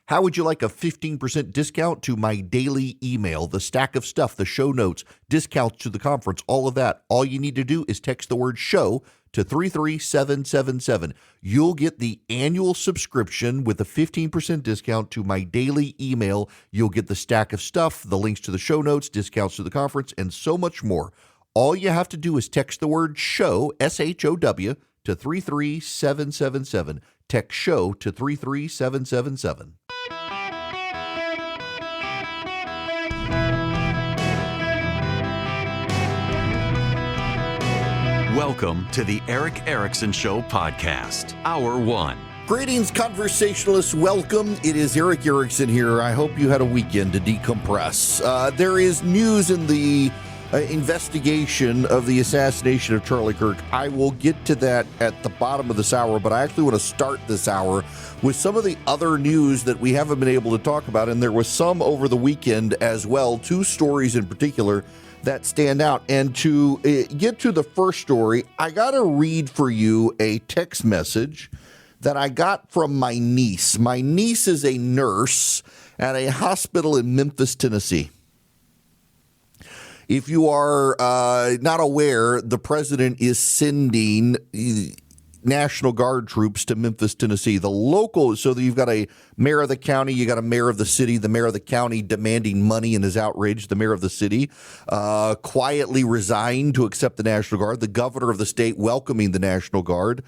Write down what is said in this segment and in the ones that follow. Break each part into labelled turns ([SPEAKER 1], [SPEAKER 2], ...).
[SPEAKER 1] How would you like a 15% discount to my daily email, the stack of stuff, the show notes, discounts to the conference, all of that? All you need to do is text the word show to 33777. You'll get the annual subscription with a 15% discount to my daily email. You'll get the stack of stuff, the links to the show notes, discounts to the conference, and so much more. All you have to do is text the word show, SHOW, to 33777. Text show to 33777.
[SPEAKER 2] Welcome to the Eric Erickson Show podcast, Hour 1.
[SPEAKER 1] Greetings, conversationalists. Welcome. It is Eric Erickson here. I hope you had a weekend to decompress. There is news in the investigation of the assassination of Charlie Kirk. I will get to that at the bottom of this hour, but I actually want to start this hour with some of the other news that we haven't been able to talk about, and there was some over the weekend as well, two stories in particular that stand out. And to get to the first story, I got to read for you a text message that I got from my niece. My niece is a nurse at a hospital in Memphis, Tennessee. If you are not aware, the president is sending National Guard troops to Memphis, Tennessee. The local, so you've got a mayor of the county, you got a mayor of the city. The mayor of the county demanding money and is outraged. The mayor of the city quietly resigned to accept the National Guard. The governor of the state welcoming the National Guard.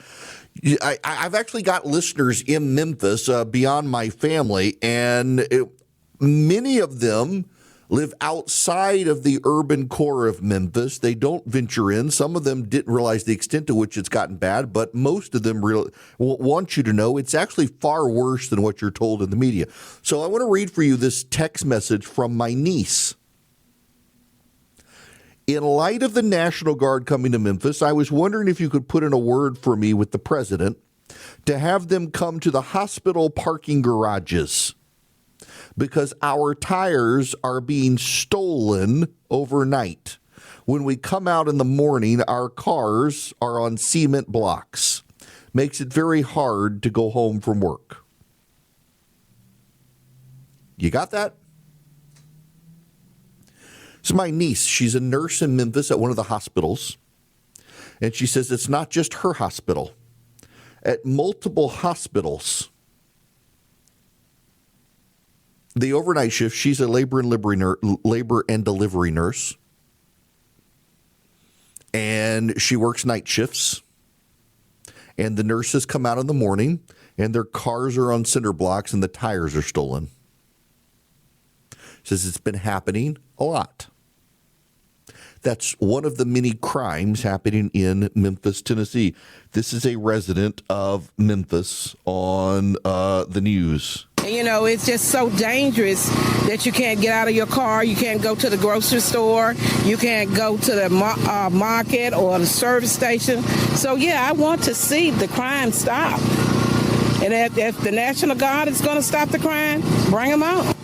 [SPEAKER 1] I've actually got listeners in Memphis beyond my family, and many of them live outside of the urban core of Memphis. They don't venture in. Some of them didn't realize the extent to which it's gotten bad, but most of them really want you to know it's actually far worse than what you're told in the media. So I want to read for you this text message from my niece. In light of the National Guard coming to Memphis, I was wondering if you could put in a word for me with the president to have them come to the hospital parking garages, because our tires are being stolen overnight. When we come out in the morning, our cars are on cement blocks. Makes it very hard to go home from work. You got that? It's my niece. She's a nurse in Memphis at one of the hospitals. And she says it's not just her hospital. At multiple hospitals, the overnight shift, she's a labor and delivery nurse, and she works night shifts, and the nurses come out in the morning, and their cars are on cinder blocks, and the tires are stolen. Says it's been happening a lot. That's one of the many crimes happening in Memphis, Tennessee. This is a resident of Memphis on the news.
[SPEAKER 3] You know, it's just so dangerous that you can't get out of your car. You can't go to the grocery store. You can't go to the market or the service station. So, yeah, I want to see the crime stop. And if the National Guard is going to stop the crime, bring them out.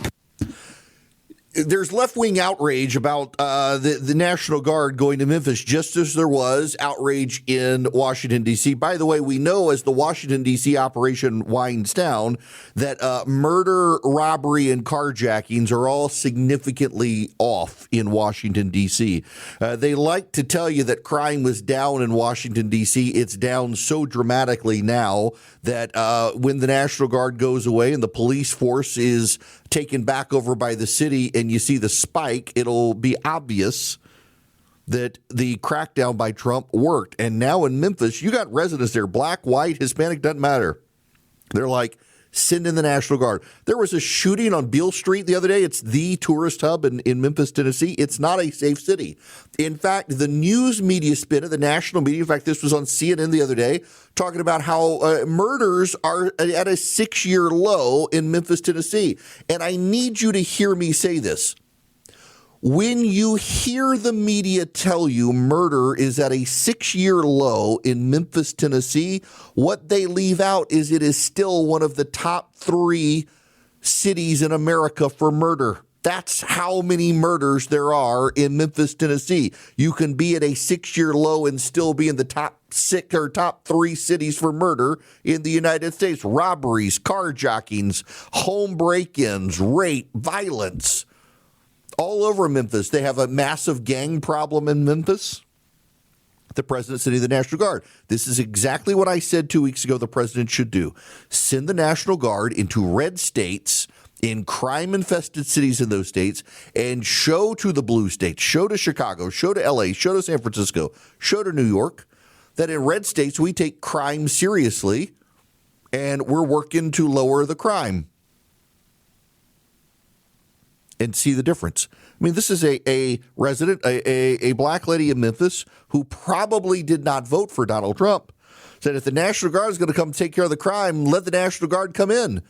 [SPEAKER 1] There's left-wing outrage about the National Guard going to Memphis, just as there was outrage in Washington, D.C. By the way, we know as the Washington, D.C. operation winds down that murder, robbery, and carjackings are all significantly off in Washington, D.C. They like to tell you that crime was down in Washington, D.C. It's down so dramatically now that when the National Guard goes away and the police force is taken back over by the city and you see the spike, it'll be obvious that the crackdown by Trump worked. And now in Memphis, you got residents there, black, white, Hispanic, doesn't matter. They're like, send in the National Guard. There was a shooting on Beale Street the other day. It's the tourist hub in Memphis, Tennessee. It's not a safe city. In fact, the news media spin it, the national media, in fact, this was on CNN the other day, talking about how murders are at a 6-year low in Memphis, Tennessee. And I need you to hear me say this. When you hear the media tell you murder is at a 6-year low in Memphis, Tennessee, what they leave out is it is still one of the top 3 cities in America for murder. That's how many murders there are in Memphis, Tennessee. You can be at a 6-year low and still be in the top 6 or top 3 cities for murder in the United States. Robberies, carjackings, home break-ins, rape, violence. All over Memphis. They have a massive gang problem in Memphis. The president sending the National Guard. This is exactly what I said 2 weeks ago the president should do. Send the National Guard into red states, in crime-infested cities in those states, and show to the blue states, show to Chicago, show to L.A., show to San Francisco, show to New York, that in red states we take crime seriously and we're working to lower the crime. And see the difference. I mean, this is a resident, a black lady in Memphis who probably did not vote for Donald Trump. Said if the National Guard is going to come take care of the crime, let the National Guard come in.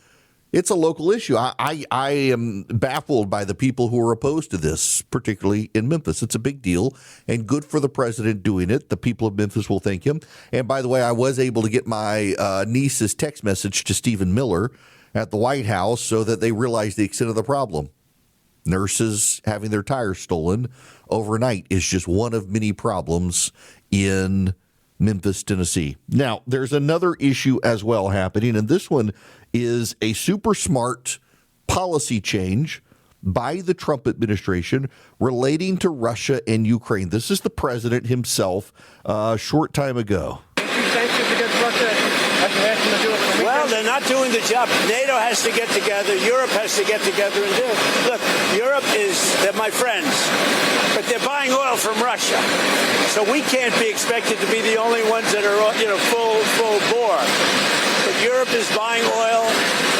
[SPEAKER 1] It's a local issue. I am baffled by the people who are opposed to this, particularly in Memphis. It's a big deal and good for the president doing it. The people of Memphis will thank him. And by the way, I was able to get my niece's text message to Stephen Miller at the White House so that they realize the extent of the problem. Nurses having their tires stolen overnight is just one of many problems in Memphis, Tennessee. Now, there's another issue as well happening, and this one is a super smart policy change by the Trump administration relating to Russia and Ukraine. This is the president himself a short time ago.
[SPEAKER 4] Sanctions against Russia has nothing to do with the
[SPEAKER 5] Well, they're not doing the job. NATO has to get together. Europe has to get together and do it. Look, Europe they're my friends, but they're buying oil from Russia. So we can't be expected to be the only ones that are, full bore. But Europe is buying oil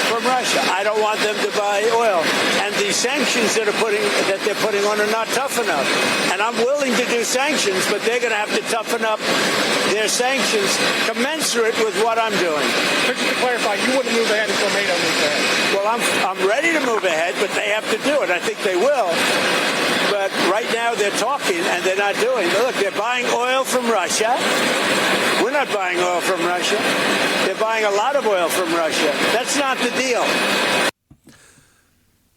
[SPEAKER 5] from Russia. I don't want them to buy oil. And the sanctions that they're putting on are not tough enough. And I'm willing to do sanctions, but they're going to have to toughen up their sanctions commensurate with what I'm doing.
[SPEAKER 4] But just to clarify, you wouldn't move ahead until NATO moves ahead.
[SPEAKER 5] Well, I'm ready to move ahead, but they have to do it. I think they will. But right now they're talking and they're not doing it. Look, they're buying oil from Russia. We're not buying oil from Russia. They're buying a lot of oil from Russia. That's not the deal.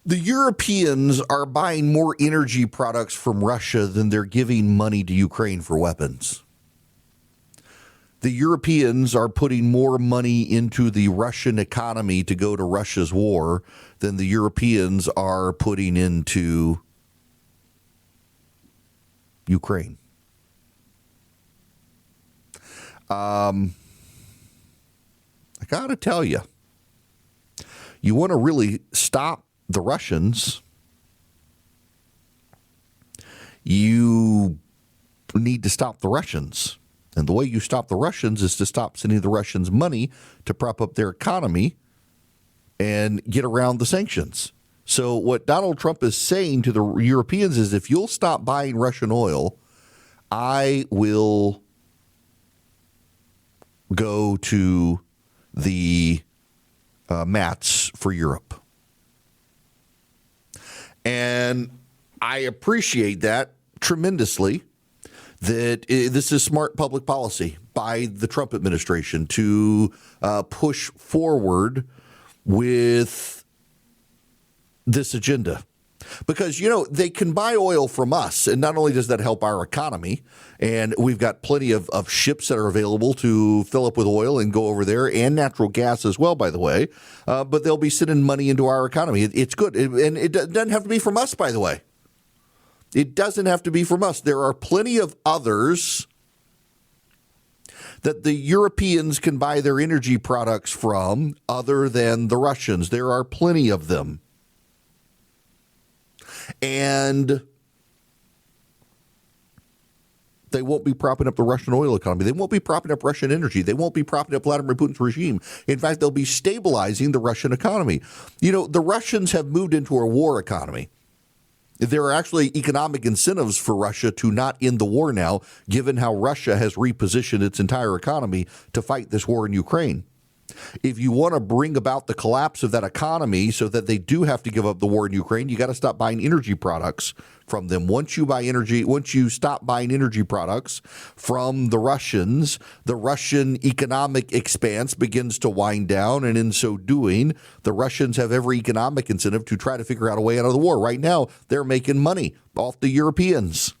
[SPEAKER 1] The Europeans are buying more energy products from Russia than they're giving money to Ukraine for weapons. The Europeans are putting more money into the Russian economy to go to Russia's war than the Europeans are putting into Ukraine. I got to tell you, you want to really stop the Russians, you need to stop the Russians. And the way you stop the Russians is to stop sending the Russians money to prop up their economy and get around the sanctions. So what Donald Trump is saying to the Europeans is if you'll stop buying Russian oil, I will go to the mats for Europe. And I appreciate that tremendously, that this is smart public policy by the Trump administration to push forward with this agenda. Because, they can buy oil from us, and not only does that help our economy, and we've got plenty of ships that are available to fill up with oil and go over there, and natural gas as well, by the way, but they'll be sending money into our economy. It's good, and it doesn't have to be from us, by the way. It doesn't have to be from us. There are plenty of others that the Europeans can buy their energy products from other than the Russians. There are plenty of them. And they won't be propping up the Russian oil economy. They won't be propping up Russian energy. They won't be propping up Vladimir Putin's regime. In fact, they'll be stabilizing the Russian economy. The Russians have moved into a war economy. There are actually economic incentives for Russia to not end the war now, given how Russia has repositioned its entire economy to fight this war in Ukraine. If you want to bring about the collapse of that economy so that they do have to give up the war in Ukraine, you got to stop buying energy products from them. Once you stop buying energy products from the Russians, the Russian economic expanse begins to wind down. And in so doing, the Russians have every economic incentive to try to figure out a way out of the war. Right now, they're making money off the Europeans.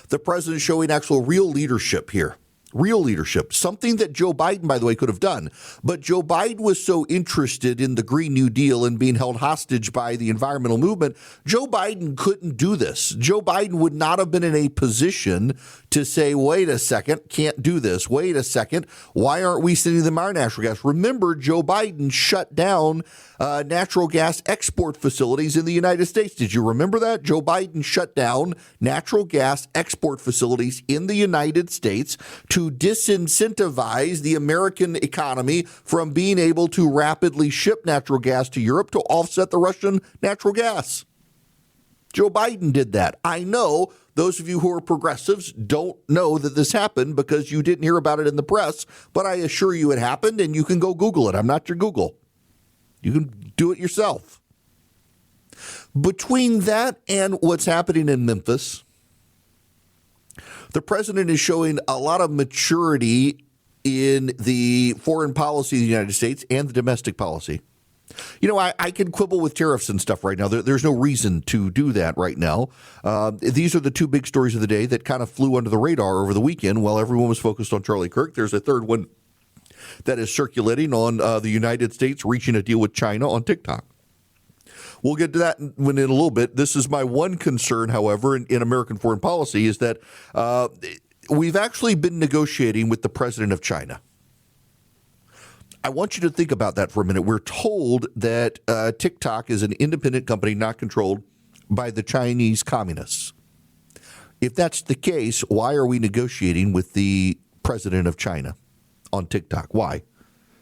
[SPEAKER 1] The president showing actual real leadership here. Real leadership, something that Joe Biden, by the way, could have done. But Joe Biden was so interested in the Green New Deal and being held hostage by the environmental movement, Joe Biden couldn't do this. Joe Biden would not have been in a position to say, wait a second, can't do this. Wait a second, why aren't we sending them our natural gas? Remember, Joe Biden shut down natural gas export facilities in the United States. Did you remember that? Joe Biden shut down natural gas export facilities in the United States to disincentivize the American economy from being able to rapidly ship natural gas to Europe to offset the Russian natural gas. Joe Biden did that. I know those of you who are progressives don't know that this happened because you didn't hear about it in the press, but I assure you it happened, and you can go Google it. I'm not your Google. You can do it yourself. Between that and what's happening in Memphis, the president is showing a lot of maturity in the foreign policy of the United States and the domestic policy. You know, I can quibble with tariffs and stuff right now. There's no reason to do that right now. These are the two big stories of the day that kind of flew under the radar over the weekend while everyone was focused on Charlie Kirk. There's a third one that is circulating on the United States reaching a deal with China on TikTok. We'll get to that in a little bit. This is my one concern, however, in American foreign policy is that we've actually been negotiating with the president of China. I want you to think about that for a minute. We're told that TikTok is an independent company not controlled by the Chinese communists. If that's the case, why are we negotiating with the president of China on TikTok? Why?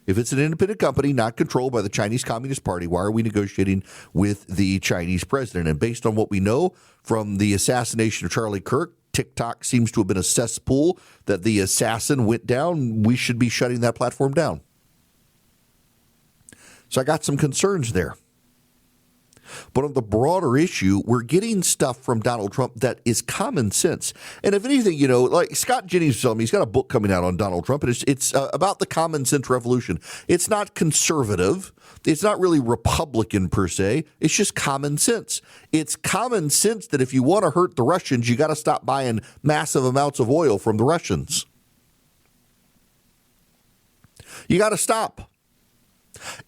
[SPEAKER 1] If it's an independent company not controlled by the Chinese Communist Party, why are we negotiating with the Chinese president? And based on what we know from the assassination of Charlie Kirk, TikTok seems to have been a cesspool that the assassin went down. We should be shutting that platform down. So I got some concerns there. But on the broader issue, we're getting stuff from Donald Trump that is common sense. And if anything, you know, like Scott Jennings was telling me, he's got a book coming out on Donald Trump, and it's about the common sense revolution. It's not conservative. It's not really Republican per se. It's just common sense. It's common sense that if you want to hurt the Russians, you got to stop buying massive amounts of oil from the Russians. You got to stop.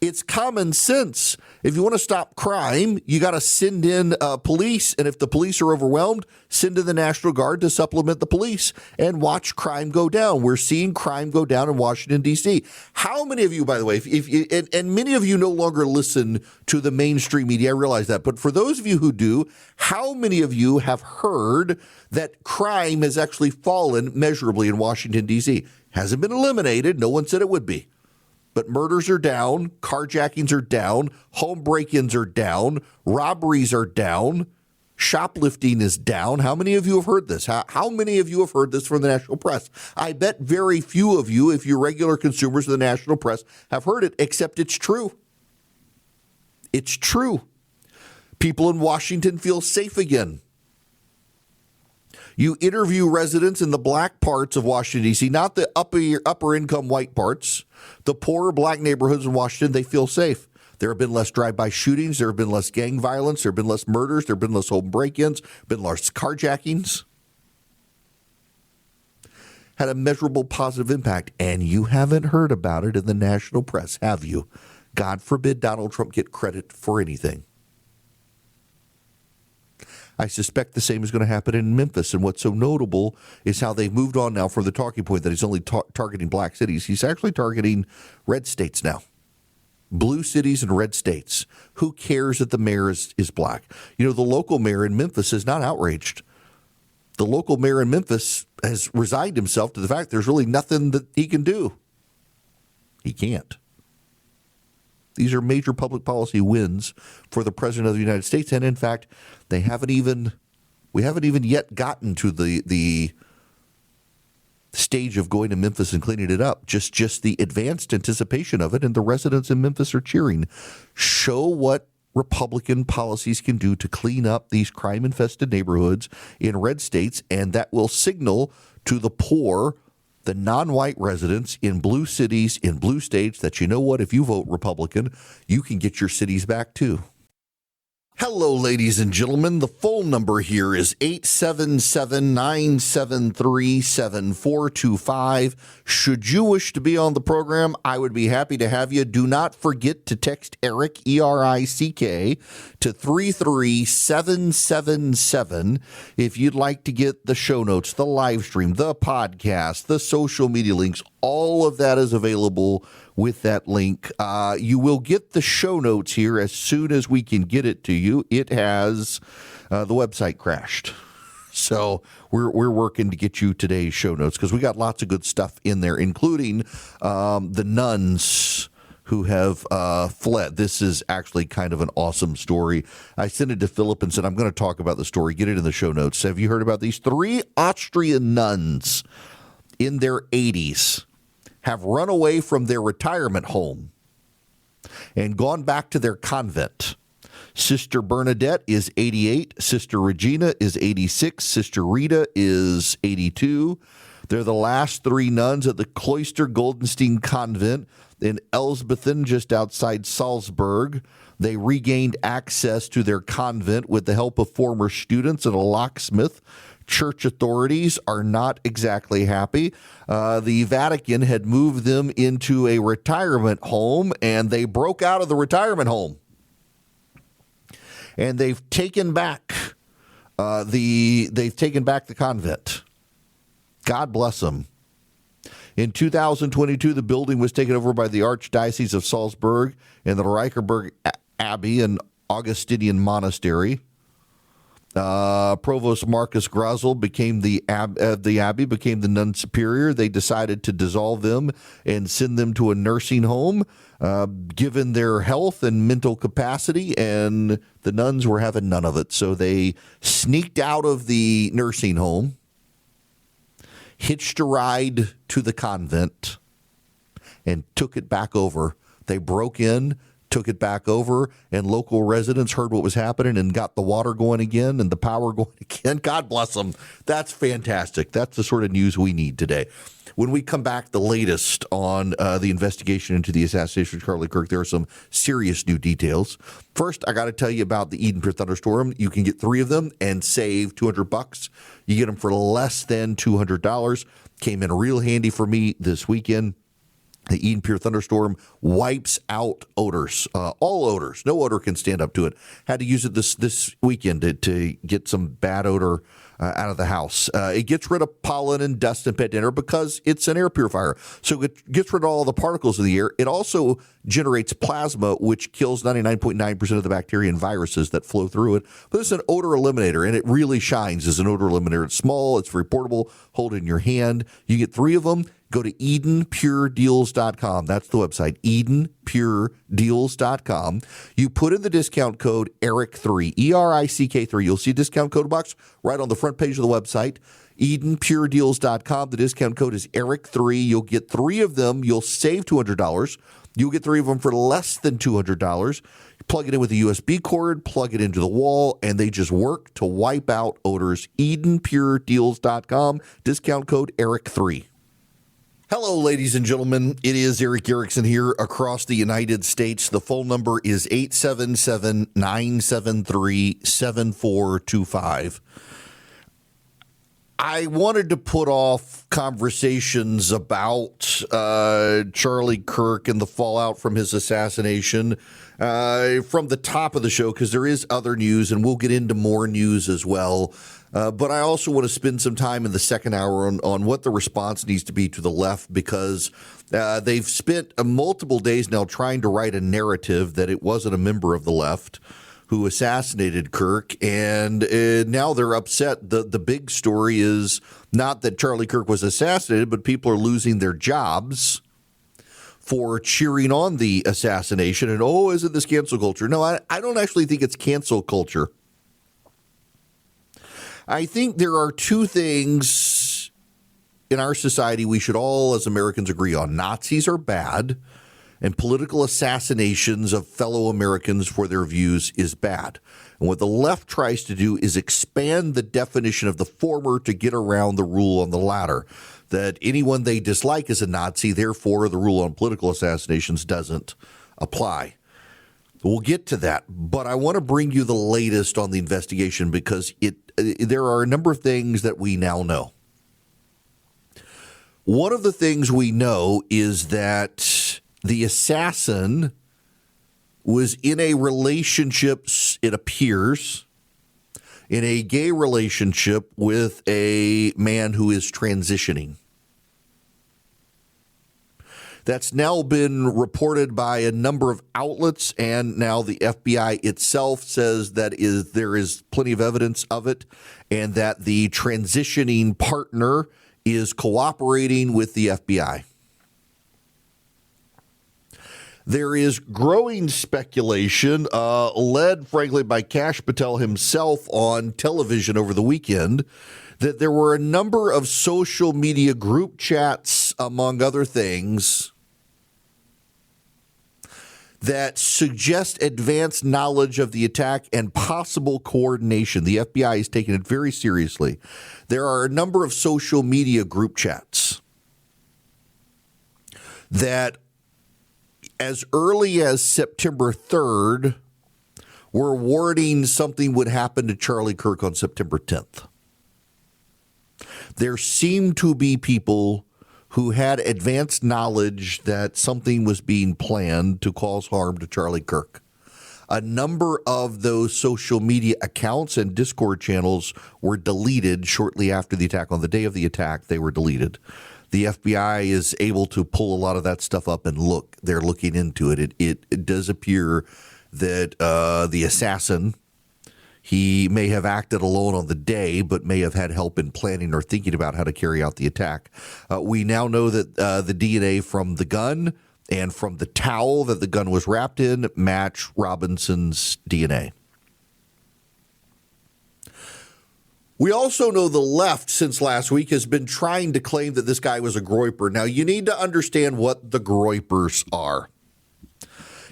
[SPEAKER 1] It's common sense. If you want to stop crime, you got to send in police. And if the police are overwhelmed, send in the National Guard to supplement the police and watch crime go down. We're seeing crime go down in Washington, D.C. How many of you, by the way, and many of you no longer listen to the mainstream media, I realize that. But for those of you who do, how many of you have heard that crime has actually fallen measurably in Washington, D.C.? Hasn't been eliminated. No one said it would be. But murders are down, carjackings are down, home break-ins are down, robberies are down, shoplifting is down. How many of you have heard this? How many of you have heard this from the national press? I bet very few of you, if you're regular consumers of the national press, have heard it, except it's true. It's true. People in Washington feel safe again. You interview residents in the black parts of Washington, D.C., not the upper income white parts, the poorer black neighborhoods in Washington, they feel safe. There have been less drive-by shootings. There have been less gang violence. There have been less murders. There have been less home break-ins, been less carjackings. Had a measurable positive impact, and you haven't heard about it in the national press, have you? God forbid Donald Trump get credit for anything. I suspect the same is going to happen in Memphis. And what's so notable is how they've moved on now from the talking point that he's only targeting black cities. He's actually targeting red states now. Blue cities and red states. Who cares that the mayor is black? You know, the local mayor in Memphis is not outraged. The local mayor in Memphis has resigned himself to the fact there's really nothing that he can do. He can't. These are major public policy wins for the president of the United States. And in fact, we haven't even yet gotten to the stage of going to Memphis and cleaning it up. Just the advanced anticipation of it, and the residents in Memphis are cheering. Show what Republican policies can do to clean up these crime-infested neighborhoods in red states, and that will signal to the poor, the non-white residents in blue cities, in blue states, that you know what, if you vote Republican, you can get your cities back too. Hello, ladies and gentlemen. The phone number here is 877-973-7425. Should you wish to be on the program, I would be happy to have you. Do not forget to text ERICK, E-R-I-C-K, to 33777 if you'd like to get the show notes, the live stream, the podcast, the social media links. All of that is available with that link. You will get the show notes here as soon as we can get it to you. It has the website crashed. So we're working to get you today's show notes because we got lots of good stuff in there, including the nuns who have fled. This is actually kind of an awesome story. I sent it to Philip and said, I'm going to talk about the story. Get it in the show notes. Have you heard about these 3 Austrian nuns in their 80s? Have run away from their retirement home and gone back to their convent. Sister Bernadette is 88. Sister Regina is 86. Sister Rita is 82. They're the last 3 nuns at the Cloister Goldenstein Convent in Elsbethen, just outside Salzburg. They regained access to their convent with the help of former students and a locksmith. Church authorities are not exactly happy. The Vatican had moved them into a retirement home, and they broke out of the retirement home. And they've taken back the convent. God bless them. In 2022, the building was taken over by the Archdiocese of Salzburg and the Reicherberg Abbey, an Augustinian monastery. Provost Marcus Grazel became the abbey, became the nun superior. They decided to dissolve them and send them to a nursing home, given their health and mental capacity, and the nuns were having none of it. So they sneaked out of the nursing home, hitched a ride to the convent, and took it back over. They broke in, took it back over, and local residents heard what was happening and got the water going again and the power going again. God bless them. That's fantastic. That's the sort of news we need today. When we come back, the latest on the investigation into the assassination of Charlie Kirk, there are some serious new details. First, I got to tell you about the Eden Pure Thunderstorm. You can get 3 of them and save $200. You get them for less than $200. Came in real handy for me this weekend. The Eden Pure Thunderstorm wipes out odors, all odors. No odor can stand up to it. Had to use it this weekend to get some bad odor out of the house. It gets rid of pollen and dust and pet dander because it's an air purifier. So it gets rid of all the particles in the air. It also generates plasma, which kills 99.9% of the bacteria and viruses that flow through it. But it's an odor eliminator, and it really shines as an odor eliminator. It's small. It's very portable. Hold it in your hand. You get 3 of them. Go to EdenPureDeals.com. That's the website, EdenPureDeals.com. You put in the discount code ERICK3, ERICK3. You'll see a discount code box right on the front page of the website, EdenPureDeals.com. The discount code is ERICK3. You'll get 3 of them. You'll save $200. You'll get 3 of them for less than $200. Plug it in with a USB cord, plug it into the wall, and they just work to wipe out odors. EdenPureDeals.com. Discount code ERICK3. Hello, ladies and gentlemen. It is Eric Erickson here across the United States. The phone number is 877-973-7425. I wanted to put off conversations about Charlie Kirk and the fallout from his assassination from the top of the show because there is other news, and we'll get into more news as well. But I also want to spend some time in the second hour on what the response needs to be to the left because they've spent multiple days now trying to write a narrative that it wasn't a member of the left who assassinated Kirk, and now they're upset. The big story is not that Charlie Kirk was assassinated, but people are losing their jobs for cheering on the assassination. And, isn't this cancel culture? No, I don't actually think it's cancel culture. I think there are 2 things in our society we should all, as Americans, agree on. Nazis are bad, and political assassinations of fellow Americans for their views is bad. And what the left tries to do is expand the definition of the former to get around the rule on the latter, that anyone they dislike is a Nazi, therefore the rule on political assassinations doesn't apply. We'll get to that, but I want to bring you the latest on the investigation because there are a number of things that we now know. One of the things we know is that the assassin was in a relationship, it appears, in a gay relationship with a man who is transitioning. That's now been reported by a number of outlets, and now the FBI itself says that there is plenty of evidence of it, and that the transitioning partner is cooperating with the FBI. There is growing speculation, led, frankly, by Kash Patel himself on television over the weekend, that there were a number of social media group chats, among other things, that suggest advanced knowledge of the attack and possible coordination. The FBI is taking it very seriously. There are a number of social media group chats that, as early as September 3rd, were warning something would happen to Charlie Kirk on September 10th. There seemed to be people who had advanced knowledge that something was being planned to cause harm to Charlie Kirk. A number of those social media accounts and Discord channels were deleted shortly after the attack. On the day of the attack, they were deleted. The FBI is able to pull a lot of that stuff up and look. They're looking into it. It does appear that the assassin, he may have acted alone on the day, but may have had help in planning or thinking about how to carry out the attack. We now know that the DNA from the gun and from the towel that the gun was wrapped in match Robinson's DNA. We also know the left, since last week, has been trying to claim that this guy was a groyper. Now, you need to understand what the groypers are.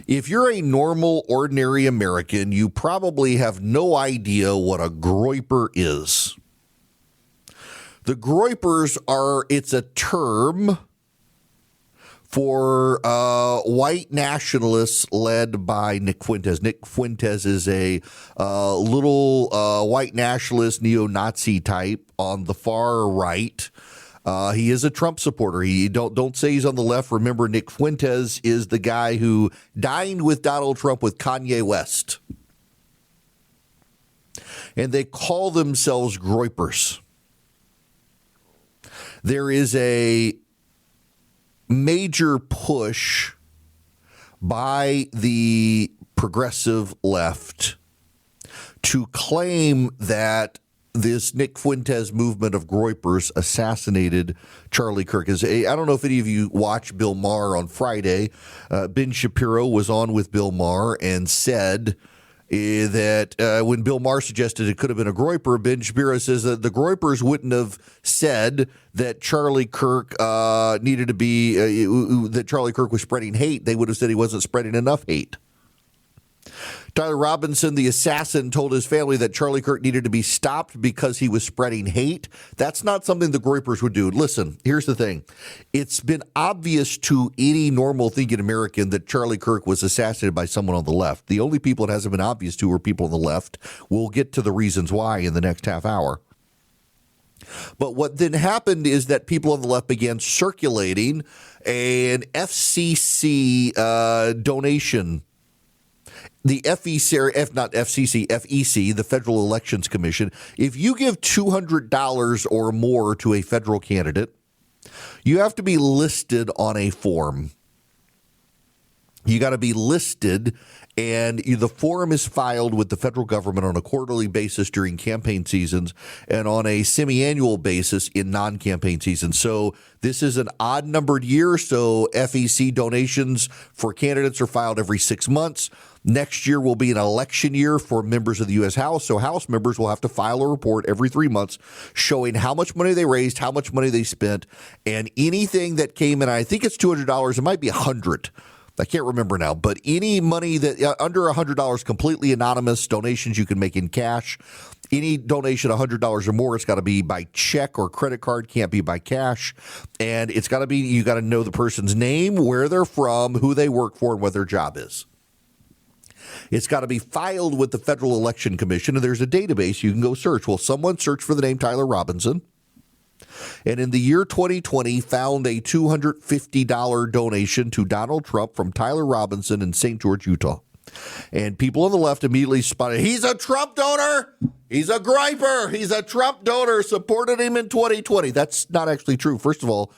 [SPEAKER 1] If you're a normal, ordinary American, you probably have no idea what a groyper is. The groypers it's a term for white nationalists led by Nick Fuentes. Nick Fuentes is a little white nationalist, neo-Nazi type on the far right. He is a Trump supporter. He don't say he's on the left. Remember, Nick Fuentes is the guy who dined with Donald Trump with Kanye West. And they call themselves groypers. There is a major push by the progressive left to claim that this Nick Fuentes movement of groypers assassinated Charlie Kirk. I don't know if any of you watched Bill Maher on Friday. Ben Shapiro was on with Bill Maher and said that when Bill Maher suggested it could have been a groyper, Ben Shapiro says that the groypers wouldn't have said that Charlie Kirk needed to be, that Charlie Kirk was spreading hate. They would have said he wasn't spreading enough hate. Tyler Robinson, the assassin, told his family that Charlie Kirk needed to be stopped because he was spreading hate. That's not something the groypers would do. Listen, here's the thing. It's been obvious to any normal thinking American that Charlie Kirk was assassinated by someone on the left. The only people it hasn't been obvious to are people on the left. We'll get to the reasons why in the next half hour. But what then happened is that people on the left began circulating an FCC donation. The FEC, the Federal Elections Commission, if you give $200 or more to a federal candidate, you have to be listed on a form. You got to be listed, and the form is filed with the federal government on a quarterly basis during campaign seasons and on a semi-annual basis in non-campaign seasons. So this is an odd-numbered year, so FEC donations for candidates are filed every 6 months. Next year will be an election year for members of the U.S. House, so House members will have to file a report every 3 months showing how much money they raised, how much money they spent, and anything that came in. I think it's $200. It might be $100. I can't remember now, but any money that under $100, completely anonymous donations you can make in cash. Any donation $100 or more, it's got to be by check or credit card, can't be by cash. And it's got to be, you got to know the person's name, where they're from, who they work for, and what their job is. It's got to be filed with the Federal Election Commission, and there's a database you can go search. Well, someone searched for the name Tyler Robinson, and in the year 2020 found a $250 donation to Donald Trump from Tyler Robinson in St. George, Utah. And people on the left immediately spotted, he's a Trump donor. He's a griper. He's a Trump donor. Supported him in 2020. That's not actually true. First of all,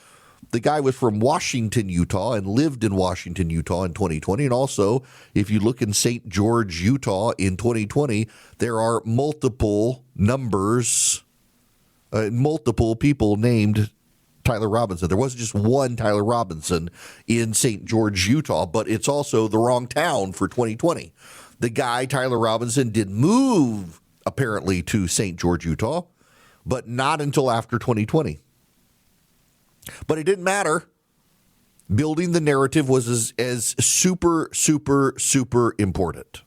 [SPEAKER 1] the guy was from Washington, Utah, and lived in Washington, Utah in 2020. And also, if you look in St. George, Utah in 2020, there are multiple people named Tyler Robinson. There wasn't just one Tyler Robinson in St. George, Utah, but it's also the wrong town for 2020. The guy, Tyler Robinson, did move apparently to St. George, Utah, but not until after 2020. But it didn't matter. Building the narrative was as super, super, super important.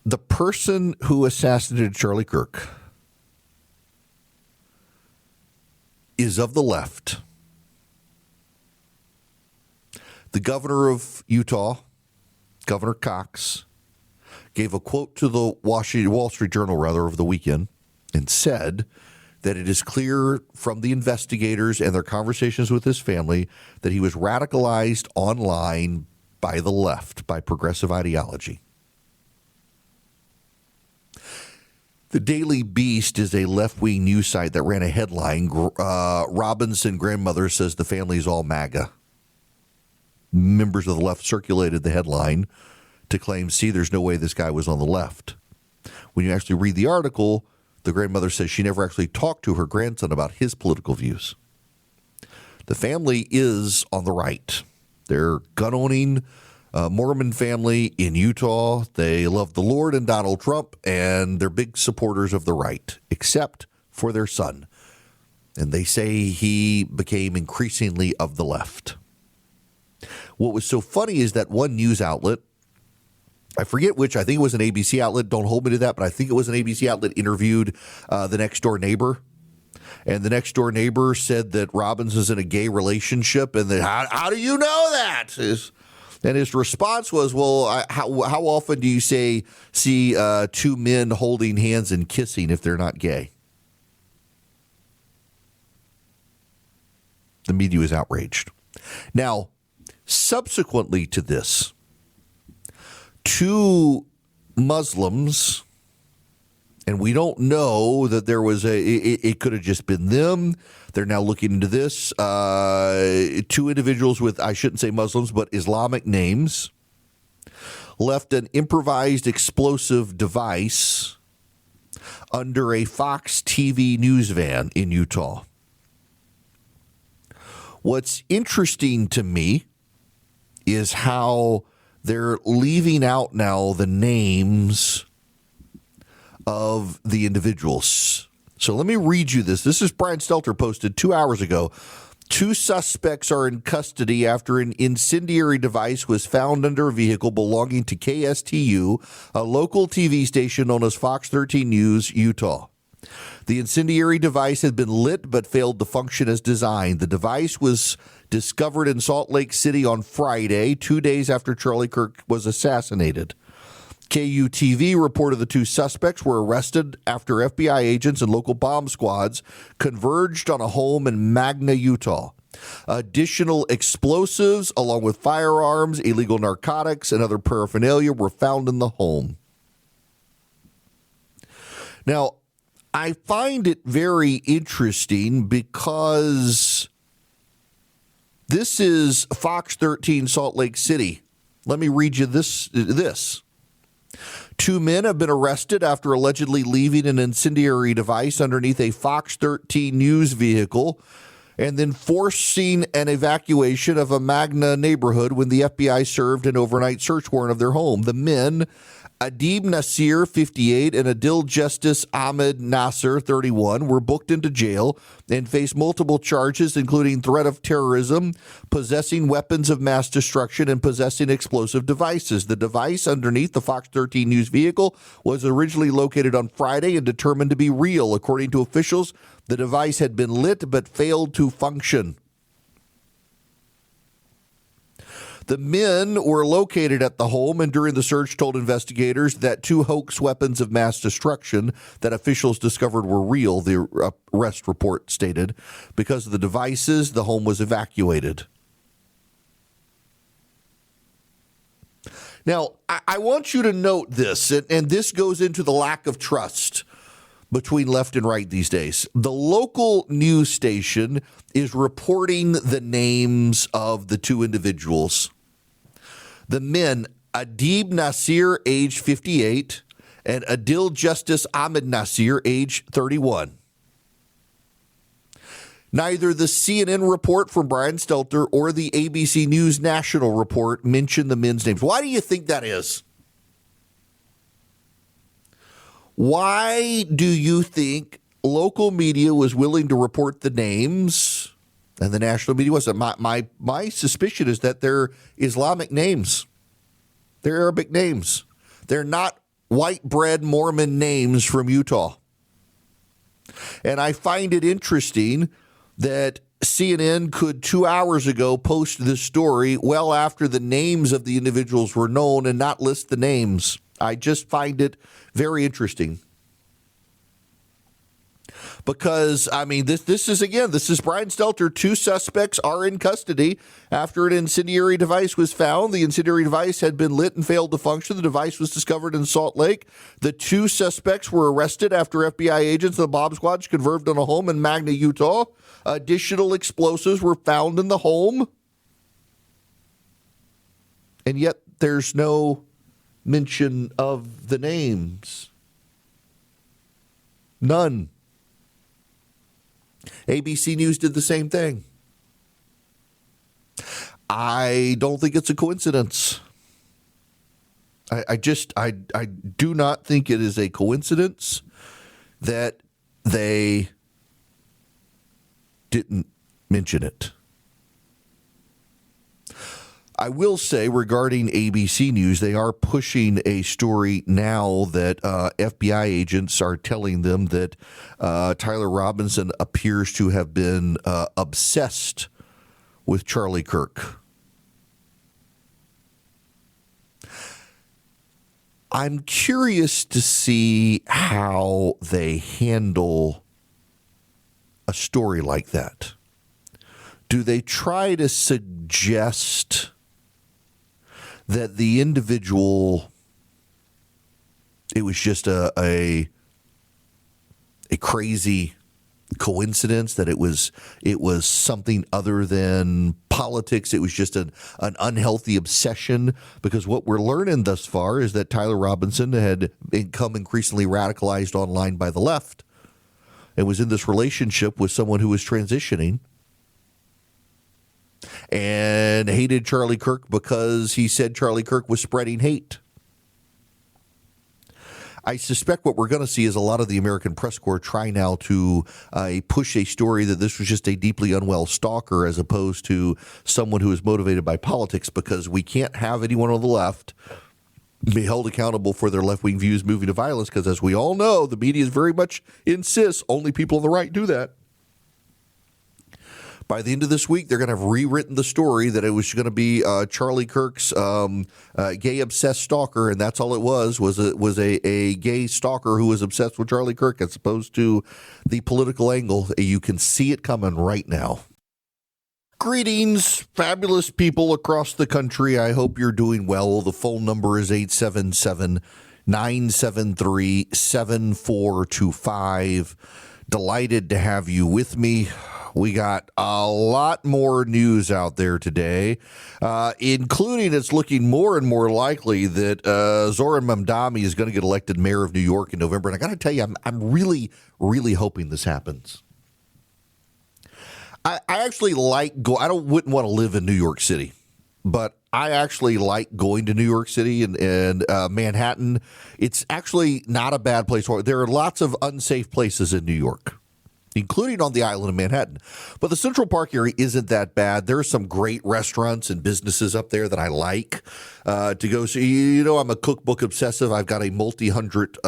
[SPEAKER 1] The person who assassinated Charlie Kirk is of the left. The governor of Utah, Governor Cox, gave a quote to the Wall Street Journal, over the weekend, and said that it is clear from the investigators and their conversations with his family that he was radicalized online by the left, by progressive ideology. The Daily Beast is a left-wing news site that ran a headline, Robinson grandmother says the family is all MAGA. Members of the left circulated the headline to claim, see, there's no way this guy was on the left. When you actually read the article, the grandmother says she never actually talked to her grandson about his political views. The family is on the right. They're gun-owning Mormon family in Utah. They love the Lord and Donald Trump, and they're big supporters of the right, except for their son. And they say he became increasingly of the left. What was so funny is that one news outlet, I forget which, I think it was an ABC outlet, don't hold me to that, but I think it was an ABC outlet, interviewed the next door neighbor. And the next door neighbor said that Robinson's in a gay relationship, and that, how do you know that? And his response was, well, how often do you see two men holding hands and kissing if they're not gay? The media is outraged. Now, subsequently to this, two Muslims, and we don't know that there was it could have just been them. They're now looking into this. Two individuals with, I shouldn't say Muslims, but Islamic names, left an improvised explosive device under a Fox TV news van in Utah. What's interesting to me is how they're leaving out now the names of the individuals. So let me read you this. This is Brian Stelter posted 2 hours ago. Two suspects are in custody after an incendiary device was found under a vehicle belonging to KSTU, a local TV station known as Fox 13 News, Utah. The incendiary device had been lit but failed to function as designed. The device was discovered in Salt Lake City on Friday, 2 days after Charlie Kirk was assassinated. KUTV reported the two suspects were arrested after FBI agents and local bomb squads converged on a home in Magna, Utah. Additional explosives, along with firearms, illegal narcotics, and other paraphernalia were found in the home. Now, I find it very interesting because this is Fox 13 Salt Lake City. Let me read you this. 2 men have been arrested after allegedly leaving an incendiary device underneath a Fox 13 news vehicle and then forcing an evacuation of a Magna neighborhood when the FBI served an overnight search warrant of their home. The men, Adib Nasir, 58, and Adil Justice Ahmed Nasser, 31, were booked into jail and face multiple charges, including threat of terrorism, possessing weapons of mass destruction, and possessing explosive devices. The device underneath the Fox 13 news vehicle was originally located on Friday and determined to be real. According to officials, the device had been lit but failed to function. The men were located at the home and during the search told investigators that 2 hoax weapons of mass destruction that officials discovered were real, the arrest report stated. Because of the devices, the home was evacuated. Now, I want you to note this, and this goes into the lack of trust between left and right these days. The local news station is reporting the names of the 2 individuals. The men, Adib Nasir, age 58, and Adil Justice Ahmed Nasir, age 31. Neither the CNN report from Brian Stelter or the ABC News National report mention the men's names. Why do you think that is? Why do you think local media was willing to report the names and the national media wasn't? My suspicion is that they're Islamic names. They're Arabic names. They're not white bread Mormon names from Utah. And I find it interesting that CNN could 2 hours ago post this story well after the names of the individuals were known and not list the names. I just find it very interesting. Because, I mean, this is Brian Stelter. 2 suspects are in custody after an incendiary device was found. The incendiary device had been lit and failed to function. The device was discovered in Salt Lake. The 2 suspects were arrested after FBI agents of the Bob Squad converged on a home in Magna, Utah. Additional explosives were found in the home. And yet there's no mention of the names. None. ABC News did the same thing. I don't think it's a coincidence. I do not think it is a coincidence that they didn't mention it. I will say regarding ABC News, they are pushing a story now that FBI agents are telling them that Tyler Robinson appears to have been obsessed with Charlie Kirk. I'm curious to see how they handle a story like that. Do they try to suggest that the individual, it was just a crazy coincidence, that it was something other than politics, it was just an unhealthy obsession? Because what we're learning thus far is that Tyler Robinson had become increasingly radicalized online by the left and was in this relationship with someone who was transitioning and hated Charlie Kirk because he said Charlie Kirk was spreading hate. I suspect what we're going to see is a lot of the American press corps try now to push a story that this was just a deeply unwell stalker as opposed to someone who is motivated by politics, because we can't have anyone on the left be held accountable for their left-wing views moving to violence, because as we all know, the media very much insists only people on the right do that. By the end of this week, they're going to have rewritten the story that it was going to be Charlie Kirk's gay obsessed stalker, and that's all it was a gay stalker who was obsessed with Charlie Kirk, as opposed to the political angle. You can see it coming right now. Greetings, fabulous people across the country. I hope you're doing well. The phone number is 973-7425. Delighted to have you with me. We got a lot more news out there today, including it's looking more and more likely that Zoran Mamdani is going to get elected mayor of New York in November. And I got to tell you, I'm really, really hoping this happens. I actually wouldn't want to live in New York City, but I actually like going to New York City and Manhattan. It's actually not a bad place. There are lots of unsafe places in New York, including on the island of Manhattan. But the Central Park area isn't that bad. There are some great restaurants and businesses up there that I like to go see. You know, I'm a cookbook obsessive. I've got a multi-hundred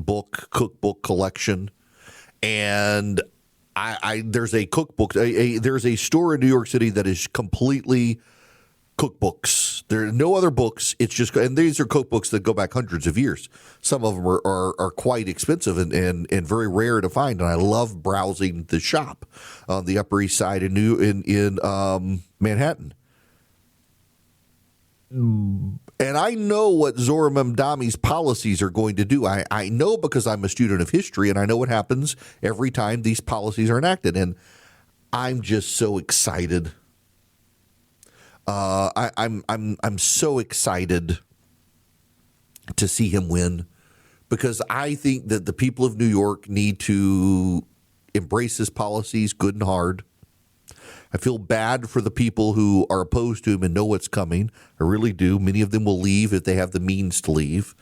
[SPEAKER 1] book cookbook collection. And there's a cookbook. There's a store in New York City that is completely cookbooks. There are no other books. It's just, and these are cookbooks that go back hundreds of years. Some of them are quite expensive and very rare to find. And I love browsing the shop on the Upper East Side in Manhattan. And I know what Zoran Mamdani's policies are going to do. I know because I'm a student of history, and I know what happens every time these policies are enacted. And I'm just so excited. I'm so excited to see him win, because I think that the people of New York need to embrace his policies good and hard. I feel bad for the people who are opposed to him and know what's coming. I really do. Many of them will leave if they have the means to leave.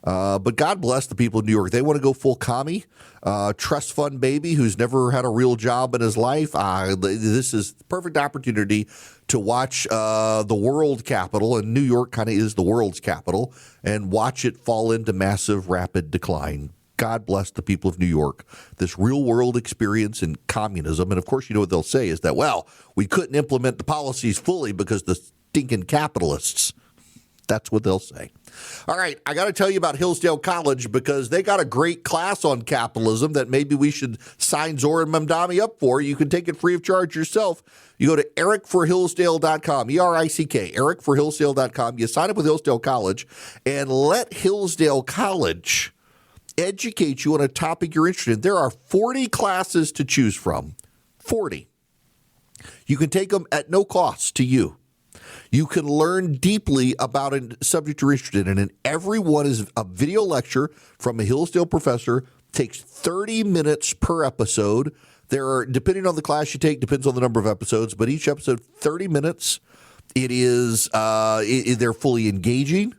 [SPEAKER 1] But God bless the people of New York. They want to go full commie. Trust fund baby who's never had a real job in his life. This is the perfect opportunity to watch the world capital, and New York kind of is the world's capital, and watch it fall into massive, rapid decline. God bless the people of New York. This real world experience in communism. And of course, you know what they'll say is that, well, we couldn't implement the policies fully because the stinking capitalists. That's what they'll say. All right, I got to tell you about Hillsdale College, because they got a great class on capitalism that maybe we should sign Zoran Mamdani up for. You can take it free of charge yourself. You go to ericforhillsdale.com, E-R-I-C-K, ericforhillsdale.com. You sign up with Hillsdale College and let Hillsdale College educate you on a topic you're interested in. There are 40 classes to choose from. 40. You can take them at no cost to you. You can learn deeply about a subject you're interested in, and every one is a video lecture from a Hillsdale professor. Takes 30 minutes per episode. There are, depending on the class you take, depends on the number of episodes, but each episode 30 minutes. It is they're fully engaging,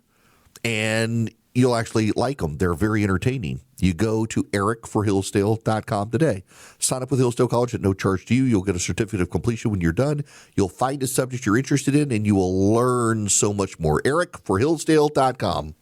[SPEAKER 1] and you'll actually like them. They're very entertaining. You go to ericforhillsdale.com today. Sign up with Hillsdale College at no charge to you. You'll get a certificate of completion when you're done. You'll find a subject you're interested in, and you will learn so much more. ericforhillsdale.com.